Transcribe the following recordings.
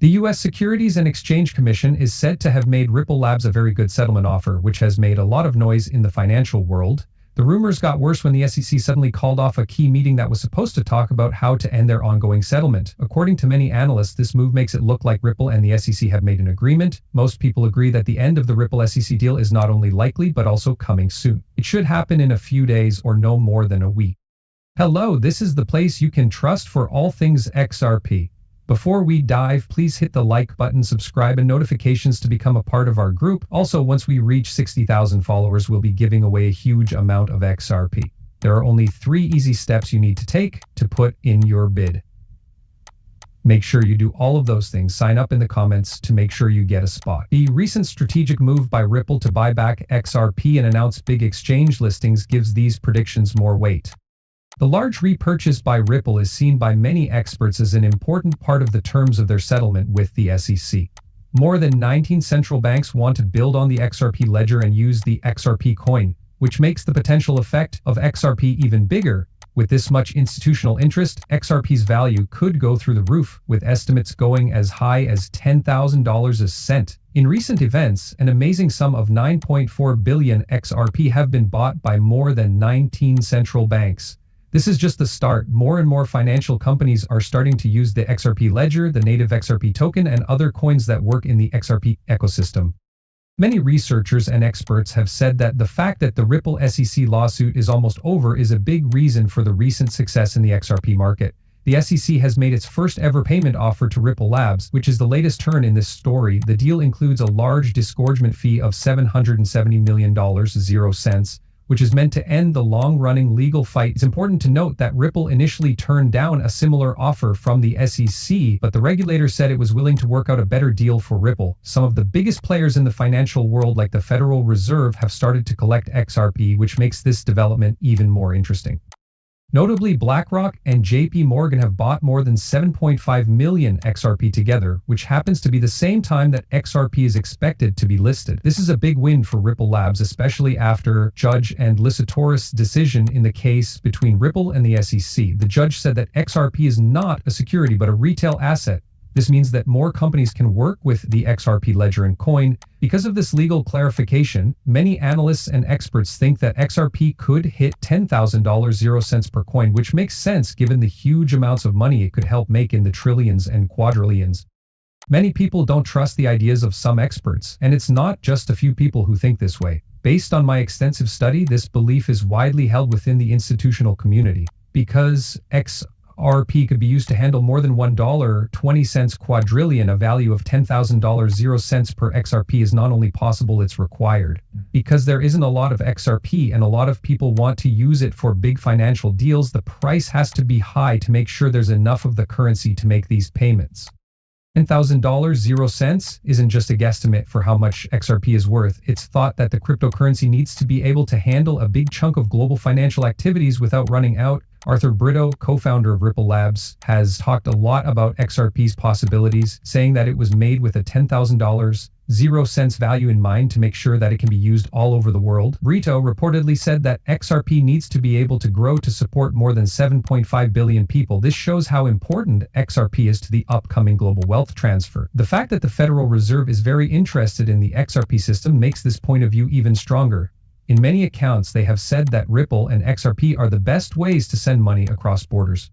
The US Securities and Exchange Commission is said to have made Ripple Labs a very good settlement offer, which has made a lot of noise in the financial world. The rumors got worse when the SEC suddenly called off a key meeting that was supposed to talk about how to end their ongoing settlement. According to many analysts, this move makes it look like Ripple and the SEC have made an agreement. Most people agree that the end of the Ripple SEC deal is not only likely but also coming soon. It should happen in a few days or no more than a week. Hello, this is the place you can trust for all things XRP. Before we dive, please hit the like button, subscribe, and notifications to become a part of our group. Also, once we reach 60,000 followers, we'll be giving away a huge amount of XRP. There are only 3 easy steps you need to take to put in your bid. Make sure you do all of those things. Sign up in the comments to make sure you get a spot. The recent strategic move by Ripple to buy back XRP and announce big exchange listings gives these predictions more weight. The large repurchase by Ripple is seen by many experts as an important part of the terms of their settlement with the SEC. More than 19 central banks want to build on the XRP ledger and use the XRP coin, which makes the potential effect of XRP even bigger. With this much institutional interest, XRP's value could go through the roof, with estimates going as high as $10,000 a cent. In recent events, an amazing sum of 9.4 billion XRP have been bought by more than 19 central banks. This is just the start. More and more financial companies are starting to use the XRP ledger, the native XRP token, and other coins that work in the XRP ecosystem. Many researchers and experts have said that the fact that the Ripple SEC lawsuit is almost over is a big reason for the recent success in the XRP market. The SEC has made its first ever payment offer to Ripple Labs, which is the latest turn in this story. The deal includes a large disgorgement fee of $770 million, 0 cents, which is meant to end the long-running legal fight. It's important to note that Ripple initially turned down a similar offer from the SEC, but the regulator said it was willing to work out a better deal for Ripple. Some of the biggest players in the financial world, like the Federal Reserve, have started to collect XRP, which makes this development even more interesting. Notably, BlackRock and JP Morgan have bought more than 7.5 million XRP together, which happens to be the same time that XRP is expected to be listed. This is a big win for Ripple Labs, especially after Judge and Lysator's decision in the case between Ripple and the SEC. The judge said that XRP is not a security but a retail asset. This means that more companies can work with the XRP ledger and coin. Because of this legal clarification, many analysts and experts think that XRP could hit $10,000 0 cents per coin, which makes sense given the huge amounts of money it could help make in the trillions and quadrillions. Many people don't trust the ideas of some experts, and it's not just a few people who think this way. Based on my extensive study, this belief is widely held within the institutional community. Because XRP could be used to handle more than $1.20 quadrillion, a value of $10,000 0 cents per XRP is not only possible, it's required. Because there isn't a lot of XRP and a lot of people want to use it for big financial deals, the price has to be high to make sure there's enough of the currency to make these payments. $10,000 0 cents isn't just a guesstimate for how much XRP is worth. It's thought that the cryptocurrency needs to be able to handle a big chunk of global financial activities without running out. Arthur Brito, co-founder of Ripple Labs, has talked a lot about XRP's possibilities, saying that it was made with a $10,000 0 cents value in mind to make sure that it can be used all over the world. Brito reportedly said that XRP needs to be able to grow to support more than 7.5 billion people. This shows how important XRP is to the upcoming global wealth transfer. The fact that the Federal Reserve is very interested in the XRP system makes this point of view even stronger. In many accounts, they have said that Ripple and XRP are the best ways to send money across borders.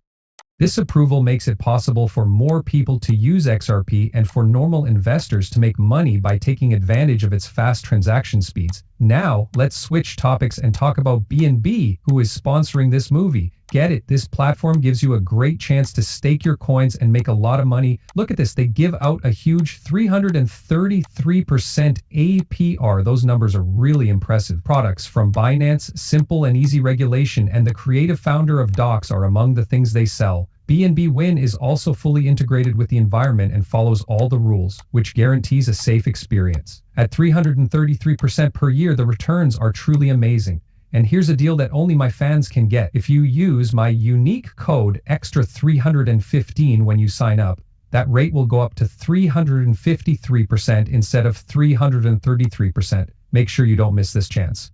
This approval makes it possible for more people to use XRP and for normal investors to make money by taking advantage of its fast transaction speeds. Now, let's switch topics and talk about BNB, who is sponsoring this movie. Get it? This platform gives you a great chance to stake your coins and make a lot of money. Look at this. They give out a huge 333% APR. Those numbers are really impressive. Products from Binance, simple and easy regulation, and the creative founder of Docs are among the things they sell. BNB Win is also fully integrated with the environment and follows all the rules, which guarantees a safe experience. At 333% per year, the returns are truly amazing. And here's a deal that only my fans can get. If you use my unique code EXTRA315 when you sign up, that rate will go up to 353% instead of 333%. Make sure you don't miss this chance.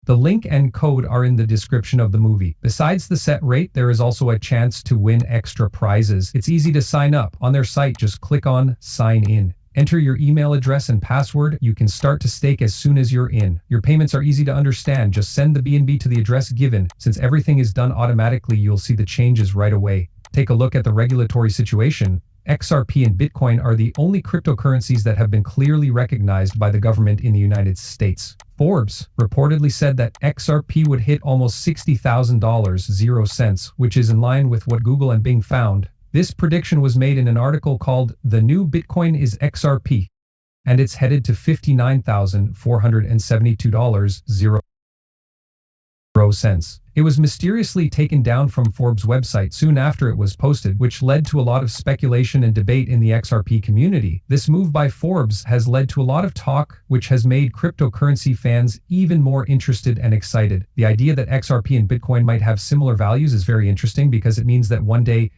The link and code are in the description of the movie. Besides the set rate, there is also a chance to win extra prizes. It's easy to sign up. On their site, just click on Sign In. Enter your email address and password. You can start to stake as soon as you're in. Your payments are easy to understand. Just send the BNB to the address given. Since everything is done automatically, you'll see the changes right away. Take a look at the regulatory situation. XRP and Bitcoin are the only cryptocurrencies that have been clearly recognized by the government in the United States. Forbes reportedly said that XRP would hit almost $60,000, 0 cents, which is in line with what Google and Bing found. This prediction was made in an article called "The New Bitcoin is XRP," and it's headed to $59,472, 0 cents. It was mysteriously taken down from Forbes' website soon after it was posted, which led to a lot of speculation and debate in the XRP community. This move by Forbes has led to a lot of talk, which has made cryptocurrency fans even more interested and excited. The idea that XRP and Bitcoin might have similar values is very interesting because it means that one day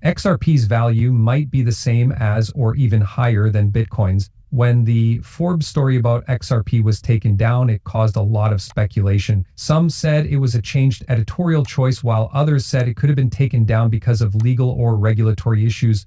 XRP's value might be the same as or even higher than Bitcoin's. When the Forbes story about XRP was taken down, it caused a lot of speculation. Some said it was a changed editorial choice, while others said it could have been taken down because of legal or regulatory issues.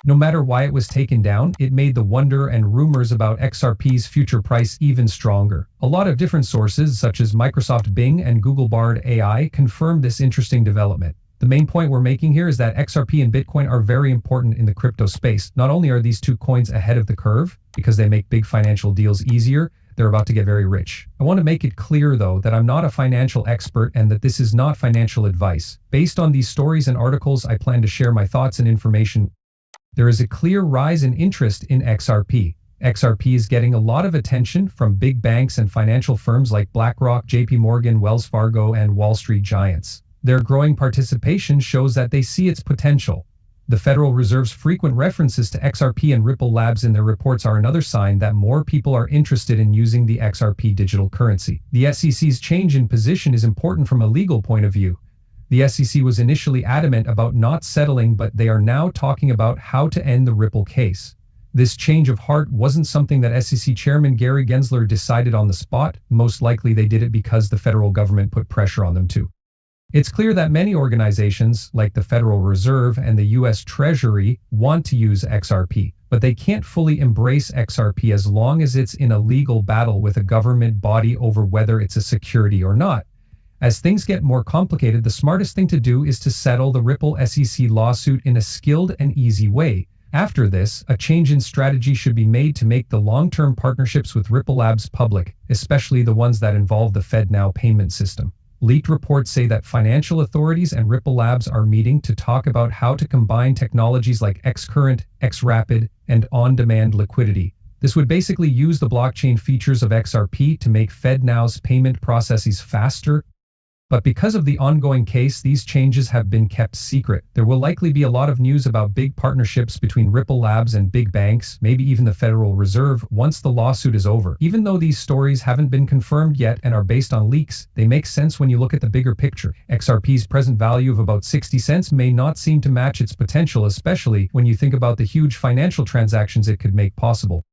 No matter why it was taken down, it made the wonder and rumors about XRP's future price even stronger. A lot of different sources, such as Microsoft Bing and Google Bard AI, confirmed this interesting development. The main point we're making here is that XRP and Bitcoin are very important in the crypto space. Not only are these two coins ahead of the curve because they make big financial deals easier, they're about to get very rich. I want to make it clear, though, that I'm not a financial expert and that this is not financial advice. Based on these stories and articles, I plan to share my thoughts and information. There is a clear rise in interest in XRP. XRP is getting a lot of attention from big banks and financial firms like BlackRock, JP Morgan, Wells Fargo, and Wall Street giants. Their growing participation shows that they see its potential. The Federal Reserve's frequent references to XRP and Ripple Labs in their reports are another sign that more people are interested in using the XRP digital currency. The SEC's change in position is important from a legal point of view. The SEC was initially adamant about not settling, but they are now talking about how to end the Ripple case. This change of heart wasn't something that SEC Chairman Gary Gensler decided on the spot. Most likely they did it because the federal government put pressure on them too. It's clear that many organizations, like the Federal Reserve and the US Treasury, want to use XRP, but they can't fully embrace XRP as long as it's in a legal battle with a government body over whether it's a security or not. As things get more complicated, the smartest thing to do is to settle the Ripple SEC lawsuit in a skilled and easy way. After this, a change in strategy should be made to make the long-term partnerships with Ripple Labs public, especially the ones that involve the FedNow payment system. Leaked reports say that financial authorities and Ripple Labs are meeting to talk about how to combine technologies like xCurrent, xRapid, and on-demand liquidity. This would basically use the blockchain features of XRP to make FedNow's payment processes faster. But because of the ongoing case, these changes have been kept secret. There will likely be a lot of news about big partnerships between Ripple Labs and big banks, maybe even the Federal Reserve, once the lawsuit is over. Even though these stories haven't been confirmed yet and are based on leaks, they make sense when you look at the bigger picture. XRP's present value of about 60 cents may not seem to match its potential, especially when you think about the huge financial transactions it could make possible.